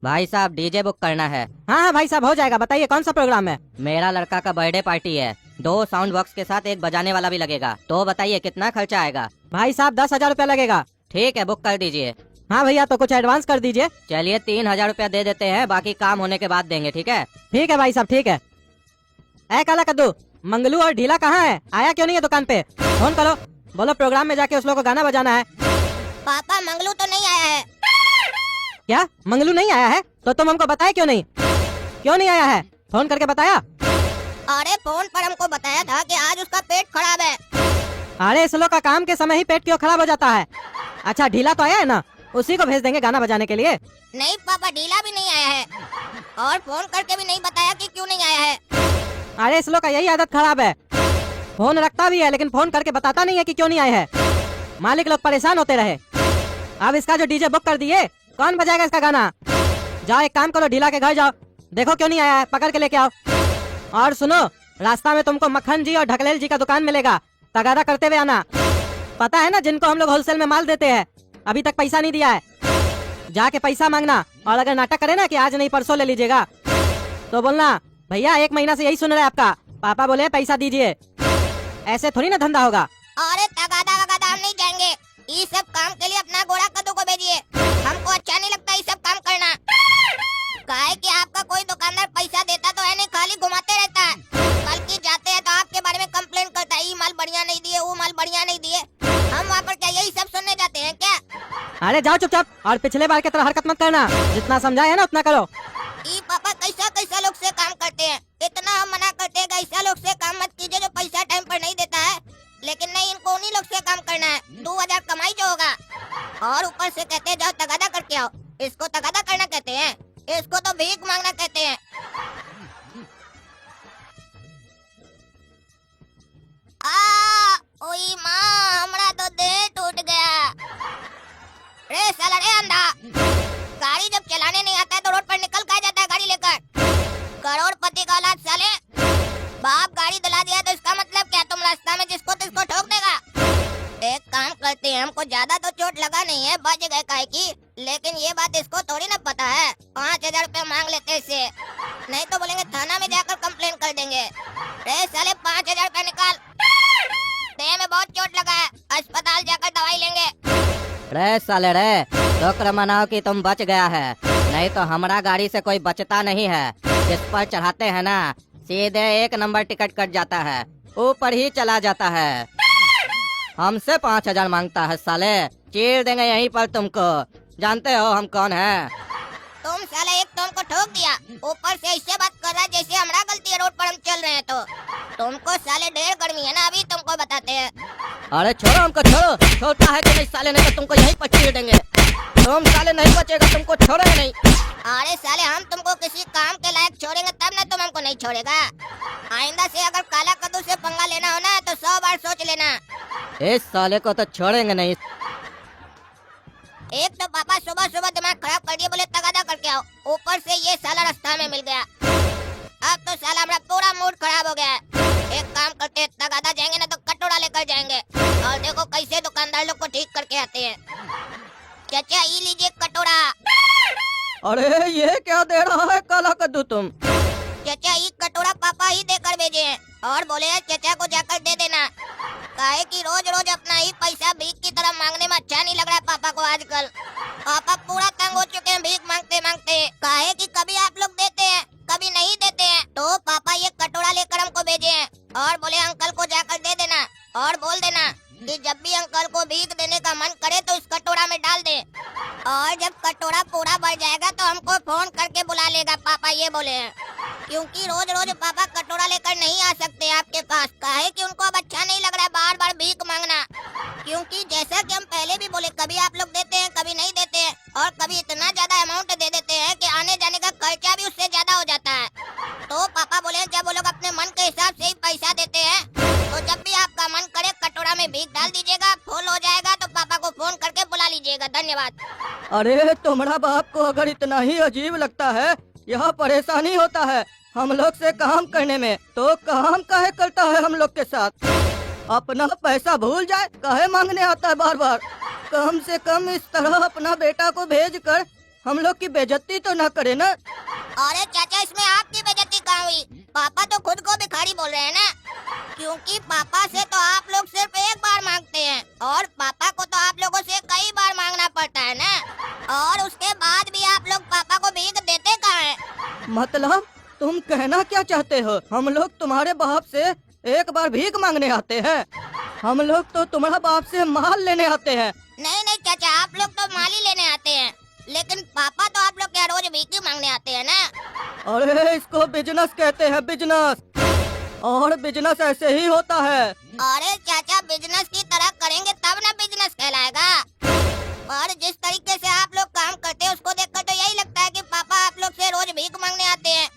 भाई साहब DJ book करना है। हाँ हाँ भाई साहब, हो जाएगा। बताइए कौन सा प्रोग्राम है? मेरा लड़का का बर्थडे पार्टी है, 2 साउंड बॉक्स के साथ एक बजाने वाला भी लगेगा। तो बताइए कितना खर्चा आएगा? भाई साहब 10,000 रुपया लगेगा। ठीक है, बुक कर दीजिए। हाँ भैया, तो कुछ एडवांस कर दीजिए। चलिए 3,000 रुपया दे देते हैं, बाकी काम होने के बाद देंगे। ठीक है? ठीक है भाई साहब, ठीक है। ऐ काला कद्दू, मंगलू और ढीला कहाँ है? आया क्यों नहीं है दुकान पे? फोन करो, बोलो प्रोग्राम में जाके उस लोग को गाना बजाना है। पापा मंगलू तो नहीं आया है। क्या मंगलू नहीं आया है? तो तुम हमको बताए क्यों नहीं? क्यों नहीं आया है? फोन करके बताया? अरे फोन पर हमको बताया था कि आज उसका पेट खराब है। अरे इस लोग का काम के समय ही पेट क्यों खराब हो जाता है? अच्छा ढीला तो आया है ना, उसी को भेज देंगे गाना बजाने के लिए। नहीं पापा, ढीला भी नहीं आया है और फोन करके भी नहीं बताया कि क्यों नहीं आया है। अरे इस लोग का यही आदत खराब है, फोन रखता भी है लेकिन फोन करके बताता नहीं है कि क्यों नहीं आए हैं। मालिक लोग परेशान होते रहे। अब इसका जो डीजे बुक कर दिए, कौन बजाएगा इसका गाना? जाओ एक काम करो, ढीला के घर जाओ, देखो क्यों नहीं आया है, पकड़ के लेके आओ। और सुनो, रास्ता में तुमको मक्खन जी और ढकलेल जी का दुकान मिलेगा, तगादा करते हुए आना। पता है ना, जिनको हम लोग होलसेल में माल देते हैं, अभी तक पैसा नहीं दिया है। जाके पैसा मांगना, और अगर नाटक करे ना कि आज नहीं परसों ले लीजिएगा, तो बोलना भैया 1 महीना से यही सुन रहे हैं आपका, पापा बोले पैसा दीजिए। ऐसे थोड़ी ना धंधा होगा। अरे तगादा वगादा हम नहीं जाएंगे, ये सब काम के लिए अपना गोरा कद्दू को भेजिए। हमको अच्छा नहीं लगता ये सब काम करना। काहे कि आपका कोई दुकानदार पैसा देता तो है नहीं, खाली घुमाते रहता है। बल्कि जाते हैं तो आपके बारे में कंप्लेन करता है, ये माल बढ़िया नहीं दिए, वो माल बढ़िया नहीं दिए। हम वहाँ पर क्या यही सब सुनने जाते हैं क्या? अरे जाओ चुपचाप, और पिछले बार की तरह हरकत मत करना, जितना समझाया है ना उतना करो। ई पापा कैसा कैसा लोग से काम करते हैं, इतना हम मना करते हैं ऐसा लोग से काम मत कीजिए जो पैसा टाइम पर नहीं देता है। लेकिन नहीं, इनको उन्हीं लोग से काम करना है, 2,000 कमाई जो होगा। और ऊपर से कहते हैं जाओ तगादा करके आओ। इसको तगादा करना कहते हैं, इसको तो भीख मांगना कहते हैं। ओई माँ, हमरा तो देह टूट गया। रे साला रे अंधा, गाड़ी जब चलाने नहीं आता है तो रोड पर निकल कर जाता है गाड़ी लेकर। करोड़पति का औलाद साले, बाप गाड़ी दिला दिया तो इसका मतलब क्या तुम रास्ता में जिसको तिसको ठोक देगा? एक काम करते हैं, हमको ज्यादा तो चोट लगा नहीं है, बच गए काहे की। लेकिन ये बात इसको थोड़ी ना पता है। 5,000 रुपए मांग लेते इससे, नहीं तो बोलेंगे थाना में जाकर कंप्लेन कर देंगे। रे साले 5,000 रुपए निकाल, देह में बहुत चोट लगा है, अस्पताल जाकर दवाई लेंगे। रे साले रे, शुक्र मनाओ कि तुम बच गया है, नहीं तो हमारा गाड़ी से कोई बचता नहीं है। जिस पर चढ़ाते हैं ना, सीधे 1 नंबर टिकट कट जाता है, ऊपर ही चला जाता है। हमसे 5,000 मांगता है साले, चीर देंगे यहीं पर तुमको। जानते हो हम कौन है? तुम साले एक तो हमको ठोक दिया, ऊपर से ऐसे बात कर रहा है जैसे हमारा गलती है रोड पर हम चल रहे हैं तो। तुमको साले ढेर गर्मी है ना, अभी तुमको बताते हैं। अरे छोड़ो हमको, छोड़ो। छोड़ता है कि नहीं साले, नहीं तो तुमको यहीं पर चीर देंगे। तुम साले नहीं बचेगा, तुमको छोड़ेंगे नहीं। अरे साले, हम तुमको किसी काम के लायक छोड़ेंगे तब ना तुम हमको नहीं छोड़ेगा। आइंदा से अगर काला कद्दू से पंगा लेना हो ना तो 100 बार सोच लेना। इस साले को तो छोड़ेंगे नहीं। एक तो पापा सुबह सुबह दिमाग खराब कर दिए, बोले तगादा करके आओ, ऊपर से ये साला रास्ता में मिल गया। अब तो साला हमारा पूरा मूड खराब हो गया है। एक काम करते हैं, तगादा जाएंगे ना तो कटोरा लेकर जाएंगे, और देखो कैसे दुकानदार लोग को ठीक करके आते हैं। चाचा ये लीजिए कटोरा। अरे ये क्या दे रहा है काला कद्दू तुम? चाचा ये कटोरा पापा ही देकर भेजे हैं, और बोले हैं चाचा को जाकर दे देना। काहे कि रोज रोज अपना ही पैसा भीख की तरह मांगने में अच्छा नहीं लग रहा है पापा को आजकल। पापा पूरा तंग हो चुके हैं भीख मांगते मांगते। काहे कि कभी आप लोग देते हैं, कभी नहीं देते हैं। तो पापा ये कटोरा लेकर हमको भेजे हैं, और बोले अंकल को जाकर दे देना, और बोल देना कि जब भी अंकल को भीख देने का मन करे तो इस कटोरा में डाल दे, और जब कटोरा पूरा भर जाएगा तो हमको फोन करके बुला लेगा, पापा ये बोले हैं। क्योंकि रोज रोज पापा कटोरा लेकर नहीं आ सकते आपके पास, काहे कि उनको अब अच्छा नहीं लग रहा है बार बार भीख मांगना। क्योंकि जैसा कि हम पहले भी बोले, कभी आप लोग देते हैं, कभी नहीं देते हैं, और कभी इतना ज्यादा अमाउंट दे देते हैं कि आने जाने का खर्चा भी उससे ज्यादा हो जाता है। तो पापा बोले जब वो लोग अपने मन के हिसाब से ही पैसा देते हैं, तो जब भी आपका मन करे कटोरा में भीख डाल दीजिएगा, फुल हो जाएगा तो पापा को फोन करके बुला लीजिएगा। धन्यवाद। अरे तुम्हारा बाप को अगर इतना ही अजीब लगता है, यह परेशानी होता है हम लोग से काम करने में, तो काम काहे करता है हम लोग के साथ? अपना पैसा भूल जाए, काहे मांगने आता है बार बार? कम से कम इस तरह अपना बेटा को भेज कर हम लोग की बेइज्जती तो न करे ना। अरे चाचा, इसमें आपकी बेइज्जती कहाँ हुई? पापा तो खुद को भिखारी बोल रहे हैं ना, क्योंकि पापा से तो आप लोग सिर्फ एक बार मांगते हैं और पापा को तो आप लोगों से कई बार मांगना पड़ता है ना, और उसके बाद भी आप लोग पापा को भीख देते कहाँ हैं? मतलब तुम कहना क्या चाहते हो? हम लोग तुम्हारे बाप से एक बार भीख मांगने आते हैं? हम लोग तो तुम्हारा बाप से माल लेने आते हैं। नहीं नहीं चाचा, आप लोग तो माल ही लेने आते हैं, लेकिन पापा तो आप लोग क्या रोज भीख ही मांगने आते हैं ना। अरे इसको बिजनेस कहते हैं, बिजनेस, और बिजनेस ऐसे ही होता है। अरे चाचा, बिजनेस की तरह करेंगे तब ना बिजनेस कहलाएगा। और जिस तरीके से आप लोग काम करते हैं उसको देखकर तो यही लगता है कि पापा आप लोग से रोज भीख मांगने आते हैं।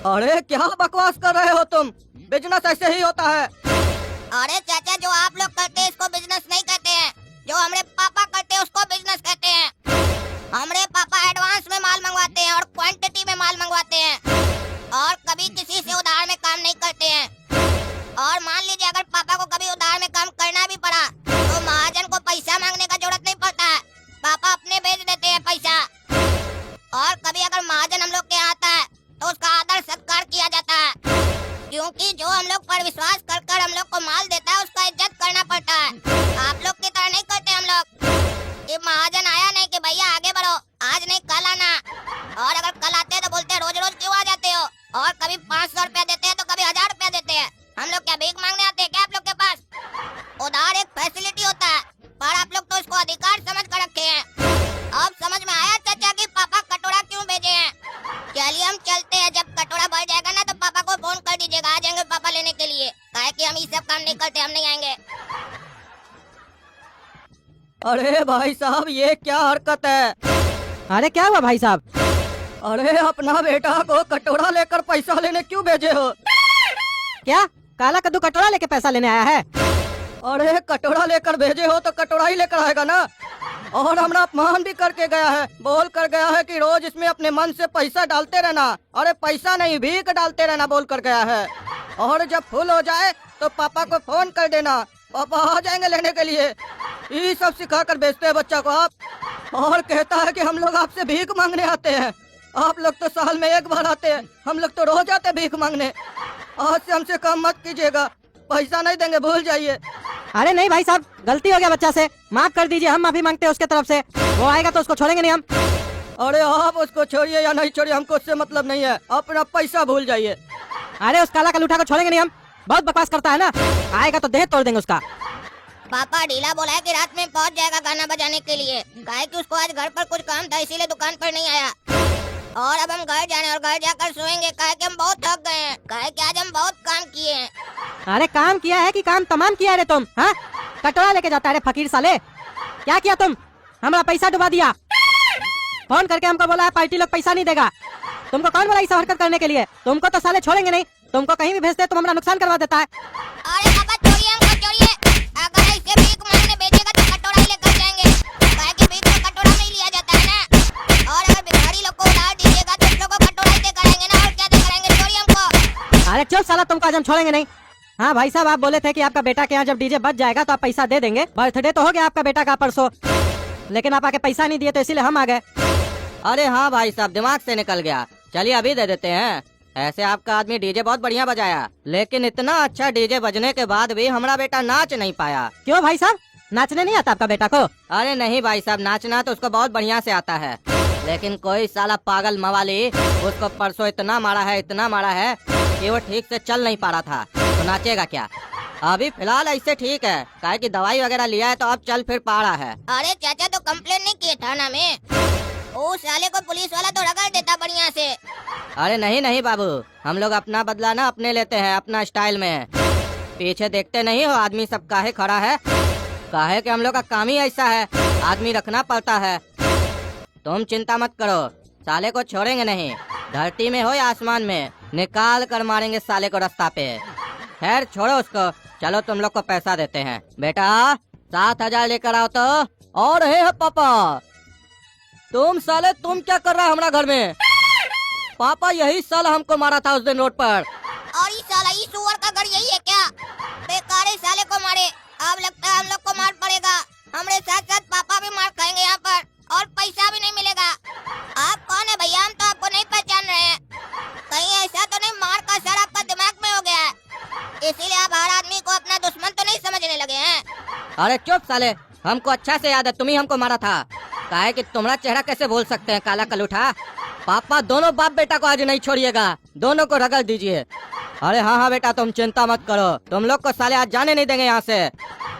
अरे क्या बकवास कर रहे हो तुम? बिजनेस ऐसे ही होता है। अरे चाचा, जो आप लोग करते हैं इसको बिजनेस नहीं कहते हैं, जो हमारे पापा करते हैं उसको बिजनेस कहते हैं। हमारे पापा एडवांस में माल मंगवाते हैं और क्वांटिटी में माल मंगवाते हैं, और कभी किसी से उधार में काम नहीं करते हैं। और मान लीजिए अगर पापा को कभी उधार में काम करना भी पड़ा तो महाजन को पैसा मांगने का जरूरत नहीं पड़ता है, पापा अपने भेज देते हैं पैसा। और कभी अगर महाजन हम लोग के यहाँ आता है तो उसका आदर सत्कार किया जाता है, क्योंकि जो हम लोग पर विश्वास कर हम लोग को माल देता है उसका इज्जत करना पड़ता है। आप लोग की तरह नहीं करते हम लोग कि महाजन आया नहीं कि भैया आगे बढ़ो, आज नहीं कल आना, और अगर कल आते हैं तो बोलते हैं रोज रोज क्यों आ जाते हो, और कभी 500 रुपया देते हैं तो कभी 1000 रुपया देते हैं। हम लोग क्या भीख मांगने आते हैं क्या आप लोग के पास? उधार एक फैसिलिटी होता है, पर आप लोग तो इसको अधिकार समझ कर रखे हैं। अब समझ में आया चाचा कि पापा कटोरा क्यों भेजे हैं? चलिए हम चलते हैं, जब कटोरा भर जाएगा ना तो पापा को फोन कर दीजिएगा, आ जाएंगे पापा लेने के लिए। काहे कि हम ये सब काम नहीं करते, हम नहीं आएंगे। अरे भाई साहब, ये क्या हरकत है? अरे क्या हुआ भाई साहब? अरे अपना बेटा को कटोरा लेकर पैसा लेने क्यों भेजे हो? क्या काला कद्दू कटोरा लेके पैसा लेने आया है? अरे कटोरा लेकर भेजे हो तो कटोरा ही लेकर आएगा ना। और हमारा अपमान भी करके गया है, बोल कर गया है कि रोज इसमें अपने मन से पैसा डालते रहना। अरे पैसा नहीं, भीख डालते रहना बोल कर गया है। और जब फुल हो जाए तो पापा को फोन कर देना, पापा आ जाएंगे लेने के लिए। ये सब सिखा कर भेजते हैं बच्चा को आप। और कहता है कि हम लोग आपसे भीख मांगने आते हैं। आप लोग तो साल में एक बार आते हैं, हम लोग तो रोज आते भीख मांगने। आज से हमसे काम मत कीजिएगा, पैसा नहीं देंगे, भूल जाइए। अरे नहीं भाई साहब, गलती हो गया बच्चा से, माफ कर दीजिए, हम माफी मांगते हैं उसके तरफ से। वो आएगा तो उसको छोड़ेंगे नहीं हम। अरे आप उसको छोड़िए या नहीं छोड़िए, हमको उससे मतलब नहीं है, अपना पैसा भूल जाइए। अरे उस काला कलूठा को छोड़ेंगे नहीं हम, बहुत बकवास करता है ना, आएगा तो देह तोड़ देंगे उसका। पापा ढीला बोला है कि रात में पहुंच जाएगा गाना बजाने के लिए, काहे कि उसको आज घर पर कुछ काम था इसीलिए दुकान पर नहीं आया। और अब हम घर जाने और घर जाकर सोएंगे, काहे कि हम बहुत थक गए हैं, काहे कि आज हम बहुत काम किए हैं। अरे काम किया है कि काम तमाम किया रे तुम? हाँ, कटोरा लेके जाता है रे फकीर साले, क्या किया तुम? हमारा पैसा डुबा दिया, फोन करके हमको बोला है पार्टी लोग पैसा नहीं देगा। तुमको कौन बोला ऐसा हरकत करने के लिए? तुमको तो साले छोड़ेंगे नहीं, तुमको कहीं भी भेजते तुम हमारा नुकसान करवा देता है। अरे पापा छोड़िए, हमको छोड़िए, अगर ऐसे भीख मांगने भेजेगा तो कटोरा ही लेकर जाएंगे, काहे कि भीख तो कटोरा में ही लिया जाता है ना। और अगर भिखारी लोग को उधार दीजिएगा तो उन लोग को कटोरा ही दे करेंगे ना, और क्या दे करेंगे? छोड़िए हमको। अरे चल साला, तुमको आज हम छोड़ेंगे नहीं। हाँ भाई साहब, आप बोले थे कि आपका बेटा के यहाँ जब डीजे बज जाएगा तो आप पैसा दे देंगे। बर्थडे तो हो गया आपका बेटा का परसों, लेकिन आप आके पैसा नहीं दिए तो इसीलिए हम आ गए। अरे हाँ भाई साहब, दिमाग से निकल गया, चलिए अभी दे देते हैं। ऐसे आपका आदमी डीजे बहुत बढ़िया बजाया, लेकिन इतना अच्छा डीजे बजने के बाद भी हमारा बेटा नाच नहीं पाया। क्यों भाई साहब, नाचने नहीं आता आपका बेटा को? अरे नहीं भाई साहब, नाचना तो उसको बहुत बढ़िया से आता है, लेकिन कोई साला पागल मवाली उसको परसों इतना मारा है कि वो ठीक से चल नहीं पा रहा था, तो नाचेगा क्या? अभी फिलहाल ऐसे ठीक है, काहे कि दवाई वगैरह लिया है तो अब चल फिर पा रहा है। अरे चाचा तो कंप्लेन नहीं किए थाना में, उस साले को पुलिस वाला तो रगड़ देता बढ़िया से। अरे नहीं बाबू, हम लोग अपना बदला ना अपने लेते हैं, अपना स्टाइल में। पीछे देखते नहीं हो आदमी सब काहे खड़ा है? काहे कि हम लोग का काम ही ऐसा है, आदमी रखना पड़ता है। तुम चिंता मत करो, साले को छोड़ेंगे नहीं, धरती में हो या आसमान में, निकाल कर मारेंगे साले को रास्ता पे। खैर छोड़ो उसको, चलो तुम लोग को पैसा देते हैं। बेटा 7,000 लेकर आओ तो। और है पापा, तुम साले तुम क्या कर रहा है हमारा घर में? पापा यही साला हमको मारा था उस दिन रोड पर। और ये साला ये सुअर का घर यही है क्या? बेकारे साले को मारे, अब लगता है हम लोग को मार पड़ेगा। हमारे साथ साथ पापा भी मार खाएंगे यहाँ पर, और पैसा भी नहीं मिलेगा। अरे चुप साले, हमको अच्छा से याद है तुम ही हमको मारा था। काहे कि तुम्हारा चेहरा कैसे बोल सकते हैं काला कलूठा। पापा दोनों बाप बेटा को आज नहीं छोड़िएगा, दोनों को रगड़ दीजिए। अरे हाँ हाँ बेटा तुम चिंता मत करो, तुम लोग को साले आज जाने नहीं देंगे यहाँ से।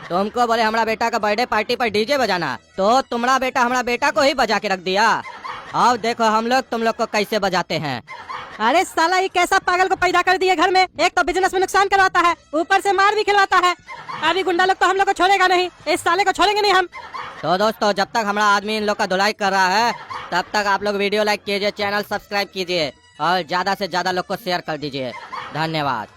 तुमको बोले हमारा बेटा का बर्थडे पार्टी पर डीजे बजाना, तो तुम्हारा बेटा हमारा बेटा को ही बजा के रख दिया। अब देखो हम लोग तुम लोग को कैसे बजाते हैं। अरे साला ये कैसा पागल को पैदा कर दिए घर में, एक तो बिजनेस में नुकसान करवाता है, ऊपर से मार भी खिलवाता है। अभी गुंडा लोग तो हम लोग को छोड़ेगा नहीं, इस साले को छोड़ेंगे नहीं हम। तो दोस्तों जब तक हमारा आदमी इन लोग का धुलाई कर रहा है तब तक आप लोग वीडियो लाइक कीजिए, चैनल सब्सक्राइब कीजिए और ज्यादा से ज्यादा लोग को शेयर कर दीजिए। धन्यवाद।